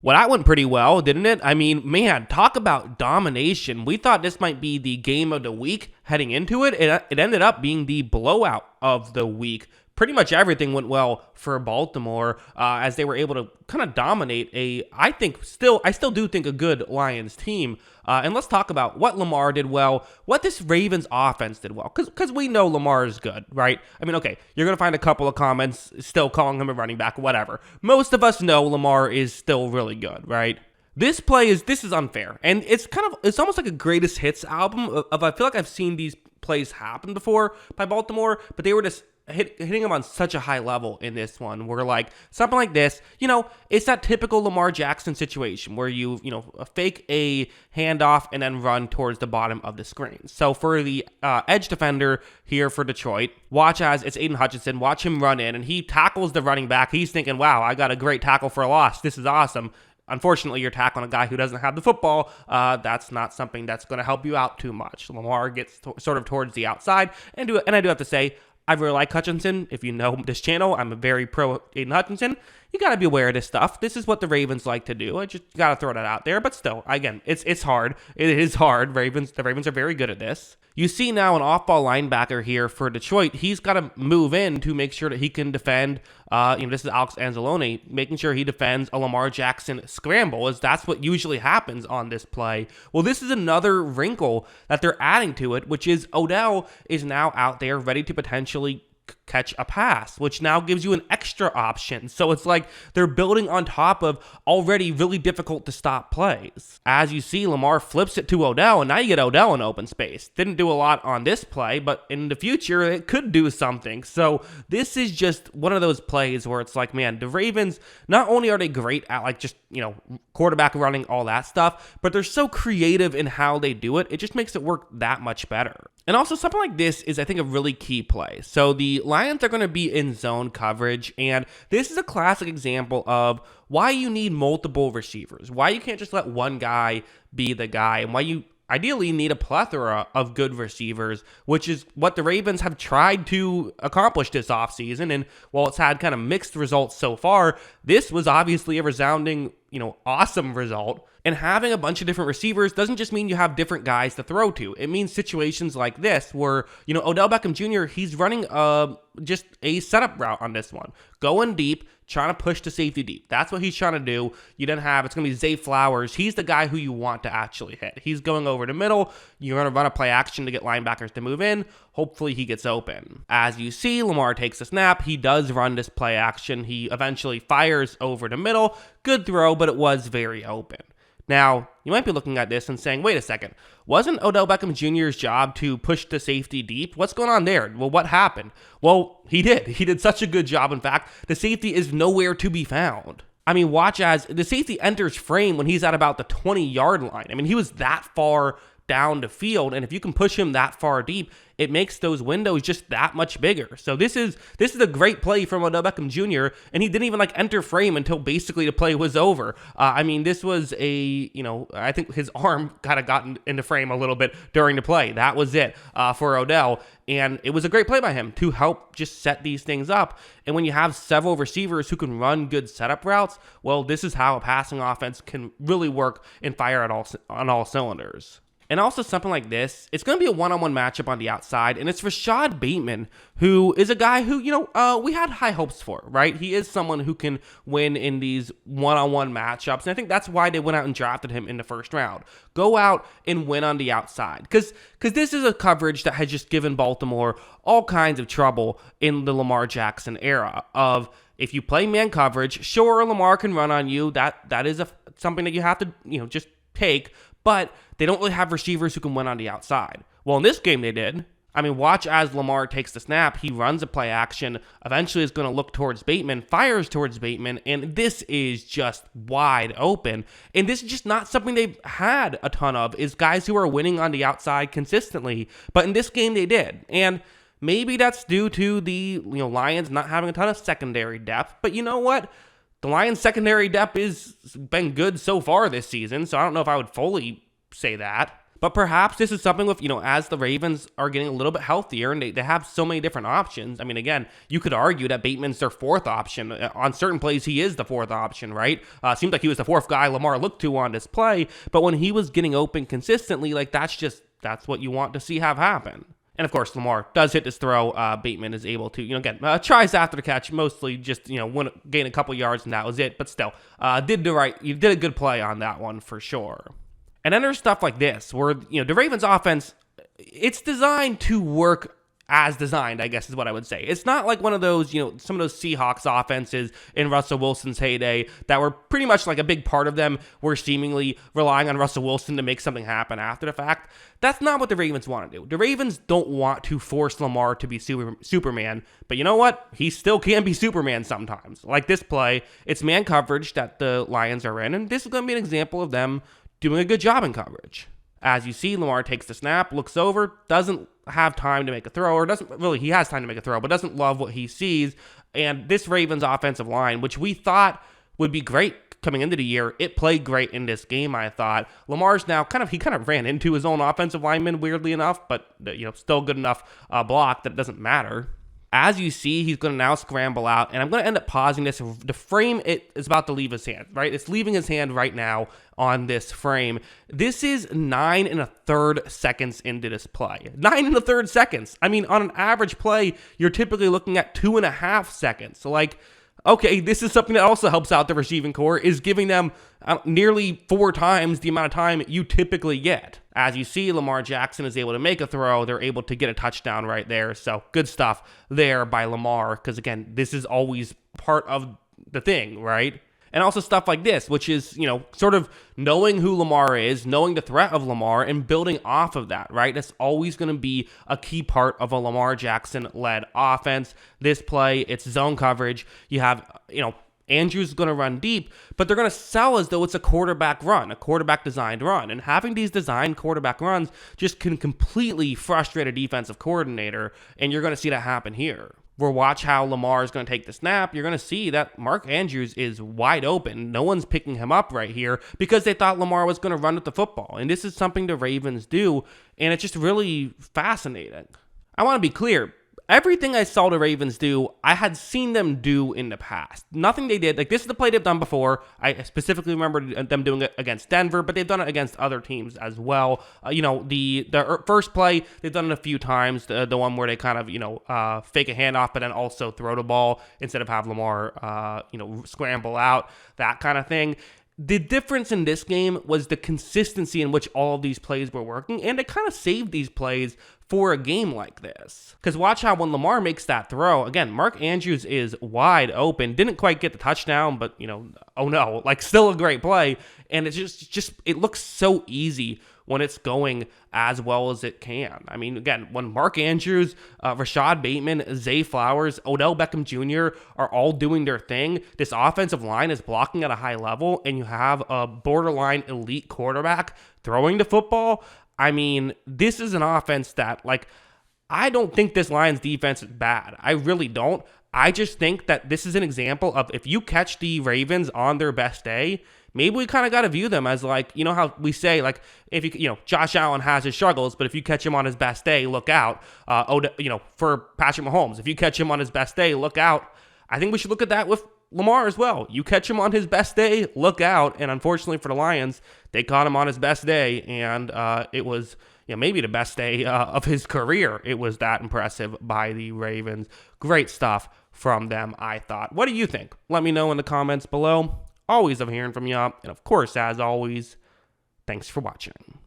Well, that went pretty well, didn't it? I mean, man, talk about domination. We thought this might be the game of the week heading into it. It ended up being the blowout of the week. Pretty much everything went well for Baltimore as they were able to kind of dominate I still do think a good Lions team. And let's talk about what Lamar did well, what this Ravens offense did well, because we know Lamar is good, right? I mean, okay, you're going to find a couple of comments still calling him a running back, whatever. Most of us know Lamar is still really good, right? This is unfair, and it's almost like a greatest hits album of I feel like I've seen these plays happen before by Baltimore, but they were just hitting him on such a high level in this one where like something like this, it's that typical Lamar Jackson situation where you fake a handoff and then run towards the bottom of the screen. So for the edge defender here for Detroit, watch as it's Aiden Hutchinson, watch him run in and he tackles the running back. He's thinking, wow, I got a great tackle for a loss. This is awesome. Unfortunately, you're tackling a guy who doesn't have the football. That's not something that's going to help you out too much. Lamar gets sort of towards the outside, and I do have to say, I really like Hutchinson. If you know this channel, I'm a very pro Aiden Hutchinson. You got to be aware of this stuff. This is what the Ravens like to do. I just got to throw that out there. But still, again, it's hard. It is hard. The Ravens are very good at this. You see now an off-ball linebacker here for Detroit. He's got to move in to make sure that he can defend. This is Alex Anzalone, making sure he defends a Lamar Jackson scramble, as that's what usually happens on this play. Well, this is another wrinkle that they're adding to it, which is Odell is now out there ready to potentially catch a pass, which now gives you an extra option. So it's like they're building on top of already really difficult to stop plays. As you see, Lamar flips it to Odell, and now you get Odell in open space. Didn't do a lot on this play, but in the future, it could do something. So this is just one of those plays where it's like, man, the Ravens, not only are they great at like just, quarterback running, all that stuff, but they're so creative in how they do it. It just makes it work that much better. And also something like this is, I think, a really key play. So the Lions are going to be in zone coverage, and this is a classic example of why you need multiple receivers, why you can't just let one guy be the guy, and why you ideally need a plethora of good receivers, which is what the Ravens have tried to accomplish this offseason. And while it's had kind of mixed results so far, this was obviously a resounding, awesome result. And having a bunch of different receivers doesn't just mean you have different guys to throw to. It means situations like this where, Odell Beckham Jr., he's running just a setup route on this one. Going deep, trying to push the safety deep. That's what he's trying to do. You then have, it's going to be Zay Flowers. He's the guy who you want to actually hit. He's going over the middle. You're going to run a play action to get linebackers to move in. Hopefully he gets open. As you see, Lamar takes a snap. He does run this play action. He eventually fires over the middle. Good throw, but it was very open. Now, you might be looking at this and saying, wait a second, wasn't Odell Beckham Jr.'s job to push the safety deep? What's going on there? Well, what happened? Well, he did. He did such a good job. In fact, the safety is nowhere to be found. I mean, watch as the safety enters frame when he's at about the 20-yard line. I mean, he was that far down the field, and if you can push him that far deep, it makes those windows just that much bigger. So this is a great play from Odell Beckham Jr., and he didn't even enter frame until basically the play was over. This was I think his arm kind of got into frame a little bit during the play. That was it for Odell, and it was a great play by him to help just set these things up. And when you have several receivers who can run good setup routes, well, this is how a passing offense can really work and fire on all cylinders. And also something like this, it's going to be a one-on-one matchup on the outside, and it's Rashad Bateman, who is a guy who, we had high hopes for, right? He is someone who can win in these one-on-one matchups, and I think that's why they went out and drafted him in the first round. Go out and win on the outside, because this is a coverage that has just given Baltimore all kinds of trouble in the Lamar Jackson era of, if you play man coverage, sure, Lamar can run on you. That is something that you have to, just take, but they don't really have receivers who can win on the outside. Well, in this game they did. I mean, watch as Lamar takes the snap. He runs a play action, eventually is going to look towards Bateman, fires towards Bateman, and this is just wide open. And this is just not something they've had a ton of, is guys who are winning on the outside consistently. But in this game they did. And maybe that's due to the Lions not having a ton of secondary depth. But you know what? The Lions' secondary depth has been good so far this season, so I don't know if I would fully say that. But perhaps this is something with, as the Ravens are getting a little bit healthier and they have so many different options. I mean, again, you could argue that Bateman's their fourth option. On certain plays, he is the fourth option, right? Seemed like he was the fourth guy Lamar looked to on this play. But when he was getting open consistently, like that's what you want to see have happen. And of course, Lamar does hit this throw. Bateman is able to, again, tries after the catch, mostly just, gain a couple yards and that was it. But still, you did a good play on that one for sure. And then there's stuff like this where, the Ravens offense, it's designed to work as designed, I guess is what I would say. It's not like one of those, some of those Seahawks offenses in Russell Wilson's heyday that were pretty much like a big part of them were seemingly relying on Russell Wilson to make something happen after the fact. That's not what the Ravens want to do. The Ravens don't want to force Lamar to be Superman, but you know what? He still can be Superman sometimes. Like this play, it's man coverage that the Lions are in, and this is going to be an example of them doing a good job in coverage. As you see, Lamar takes the snap, looks over, doesn't have time to make a throw, or he has time to make a throw, but doesn't love what he sees. And this Ravens offensive line, which we thought would be great coming into the year, it played great in this game, I thought. Lamar's now he kind of ran into his own offensive lineman, weirdly enough, but still good enough block that it doesn't matter. As you see, he's going to now scramble out, and I'm going to end up pausing this. The frame is about to leave his hand, right? It's leaving his hand right now on this frame. This is 9 1/3 seconds into this play. 9 1/3 seconds. I mean, on an average play, you're typically looking at 2.5 seconds. So, okay, this is something that also helps out the receiving core, is giving them nearly 4 times the amount of time you typically get. As you see, Lamar Jackson is able to make a throw. They're able to get a touchdown right there. So good stuff there by Lamar, because again, this is always part of the thing, right? And also stuff like this, which is, sort of knowing who Lamar is, knowing the threat of Lamar, and building off of that, right? That's always going to be a key part of a Lamar Jackson-led offense. This play, it's zone coverage. You have, Andrews is going to run deep, but they're going to sell as though it's a quarterback run, a quarterback-designed run. And having these designed quarterback runs just can completely frustrate a defensive coordinator, and you're going to see that happen here. We'll watch how Lamar is going to take the snap. You're going to see that Mark Andrews is wide open. No one's picking him up right here because they thought Lamar was going to run with the football. And this is something the Ravens do, and it's just really fascinating. I want to be clear. Everything I saw the Ravens do, I had seen them do in the past. Nothing they did, this is the play they've done before. I specifically remember them doing it against Denver, but they've done it against other teams as well. The first play, they've done it a few times. The one where they kind of, fake a handoff, but then also throw the ball instead of have Lamar, scramble out, that kind of thing. The difference in this game was the consistency in which all of these plays were working, and it kind of saved these plays for a game like this. Because watch how when Lamar makes that throw, again, Mark Andrews is wide open, didn't quite get the touchdown, but, oh no, still a great play, and it's just it looks so easy when it's going as well as it can. I mean, again, when Mark Andrews, Rashad Bateman, Zay Flowers, Odell Beckham Jr. are all doing their thing, this offensive line is blocking at a high level, and you have a borderline elite quarterback throwing the football. I mean, this is an offense that, I don't think this Lions defense is bad. I really don't. I just think that this is an example of if you catch the Ravens on their best day, maybe we kind of got to view them as how we say, if Josh Allen has his struggles, but if you catch him on his best day, look out. For Patrick Mahomes, if you catch him on his best day, look out. I think we should look at that with Lamar as well. You catch him on his best day, look out. And unfortunately for the Lions, they caught him on his best day, and it was maybe the best day of his career. It was that impressive by the Ravens. Great stuff from them, I thought. What do you think? Let me know in the comments below. Always love hearing from you. And of course, as always, thanks for watching.